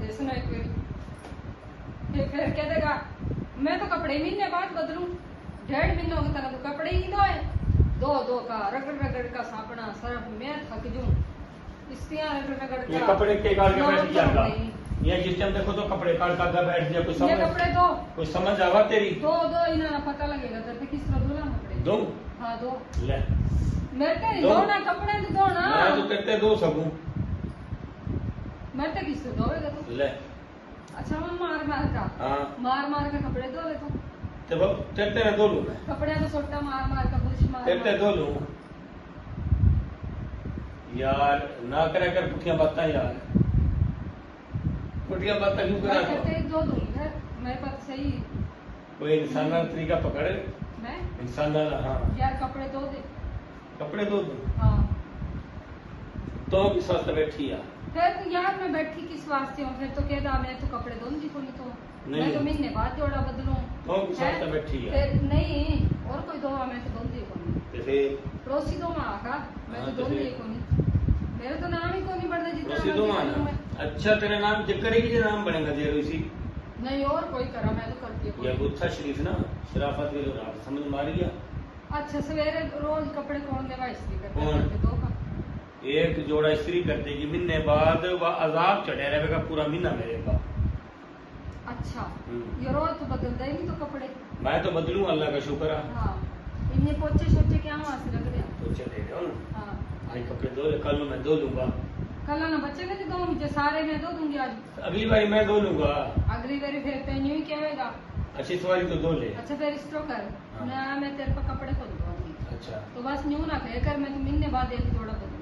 दे सुनो एक बार फिर कह देगा मैं तो कपड़े महीने बाद बदलूं 1.5 महीने हो गए तक तो कपड़े ही धोए दो का रगड़ रगड़ का सापना सर्फ मैं थक जूं इसलिए रगड़ रगड़ ये का कपड़े के काट के बैठ जाएगा ये सिस्टम देखो तो कपड़े काट काट के बैठ जाए ये कपड़े दो कोई समझ आवा तेरी दो इन्हें पता लगेगा तेरे पे किस तरह धोना कपड़े दो हाँ दो ले मेरे ते दो। धोना कपड़े तो धोना मैं तो तेरे दो सकूं मेरे ते किस तरह धोएगा तू ले अच्छा मैं मार का हाँ मार के कपड़े धो ले तू ते तेरे दो लूं मैं कपड़े तो सोटा मार का बुश मार तेरे दो लूं यार ना करे कर पुठियां बातें यार पुठियां बातें क्यों करा मैं कहते दो दूंगा मेरे पास सही कोई इंसान का तरीका पकड़ मैं इंसान का हाँ यार कपड़े धो दे कपड़े दो दूं हाँ तो भी स्वस्थ बैठी है फिर तो यार मैं बैठी किस वास्ते हूँ फिर तो कह दा मैं तो कपड़े धोंगी को नहीं तो नहीं। मैं तो महीने बाद जोड़ा बदलूं तो भी स्वस्थ बैठी है फिर नहीं और कोई धोवा मैं तो धोंगी को नहीं ते फिर पड़ोसी दो माँ का मैं हाँ, तो तो धोंगी फिर- को नहीं मेरा तो नाम ही को नहीं बढ़ता जितना रोसी दो मर्जी माना करूं मैं। अच्छा तेरा नाम जे करेगी जो नाम बनेगा जे रोसी नहीं और कोई करा मैं तो करती हूँ या गुत्था शरीफ ना शराफत भी लोग समझ मार गया अच्छा सवेरे रोज कपड़े कौन देवा इस्त्री कौन? करते दो का एक जोड़ा इस्त्री कर देगी महीने बाद वह अजाब चढ़े रहेगा पूरा महीना मेरे का अच्छा ये रोज तो बदलता ही नहीं तो कपड़े मैं तो बदलूं अल्लाह का शुक्र है हाँ इन्हें पोचे शोचे क्या वहां से रख रहे हैं तो चले गया हूँ हाँ भाई कपड़े धो ले, कल मैं धो लूंगा कल ना बच्चे ने दो मुझे सारे मैं दो दूंगी आज अगली बारी मैं धो लूंगा अगली बारी फिर पहनी हुई क्या होगा अच्छी सवारी तो धो ले अच्छा फिर इस तरह कर हाँ। मैं तेरे पर कपड़े को दूंगी अच्छा तो बस न्यू ना कहे कर मैं तो महीने बाद एक जोड़ा बदलूं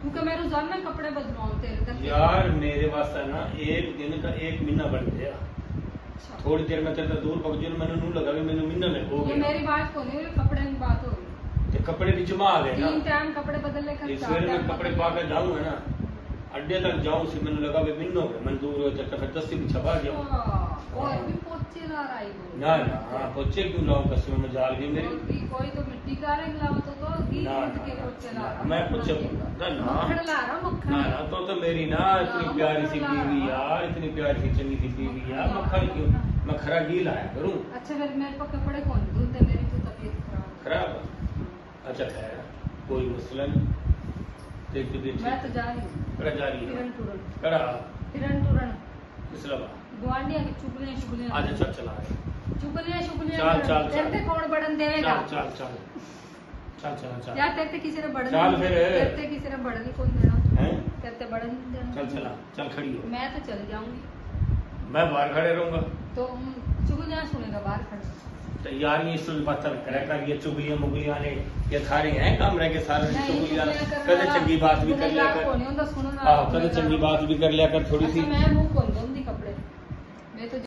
क्योंकि मैं रोजाना कपड़े बदलवाऊं तेरे तक यार मेरे वास्ते ना एक दिन का एक महीना बढ़ गया अच्छा थोड़ी देर में तेरे दूर पहुंच जो मैंने नू लगा भी मैंने महीना में हो ये गया मेरी बात को नहीं हुई कपड़े की बात हो रही ते कपड़े भी जमा आ गए ना 3 टाइम कपड़े बदलने का इस वेर में कपड़े पा के जाऊंगा ना अड्डे तक जाऊं से मैंने लगा भी महीनों में मैं दूर हो जाता फिर दस्ती भी छपा गया और भी पोचे ला रही हो ना ना हाँ पोचे क्यों लाऊं कस्टमर में जाल भी मेरी कोई तो मिट्टी का रंग लाओ तो घी ना, दूध के पोचे ला रहा मैं पोचे ना ना मक्खन ला रहा मक्खन ना ना तो मेरी ना इतनी प्यारी सी बीवी यार इतनी प्यारी सी चंगी सी बीवी यार मक्खन क्यों मैं खरा घी लाया करूं अच्छा फिर मेरे को कपड़े कौन धुलते मेरी तो तबीयत खराब खराब अच्छा खैर कोई मसला नहीं देख के मैं तो जा रही हूँ कड़ा जा रही है कड़ा फिरन टूरन किसला बा गुआंढिया की चुगलियां शुगलियां आज चल चला चुगलियां चल, चल, चल। तेरे कौन बढ़न देगा चल चल चल चल चल यार तेरे किसी ने बढ़न चल फिर। तेरे किसी ने बढ़न कौन देना हैं तेरे बढ़न देना चल चला चल खड़ी हो मैं तो चल जाऊंगी मैं बाहर खड़े रहूंगा तो चुगलियां सुनेगा बाहर खड़े तो यार ये सुन बात करे कर ये चुगलियां मुगलियां ने ये थारी हैं कमरे के सारे चुगलियां कदे चंगी बात भी कर लिया कर कौन होंदा सुनो ना कदे चंगी बात भी कर लिया कर थोड़ी सी अच्छा मैं मुंह खोल दूंगी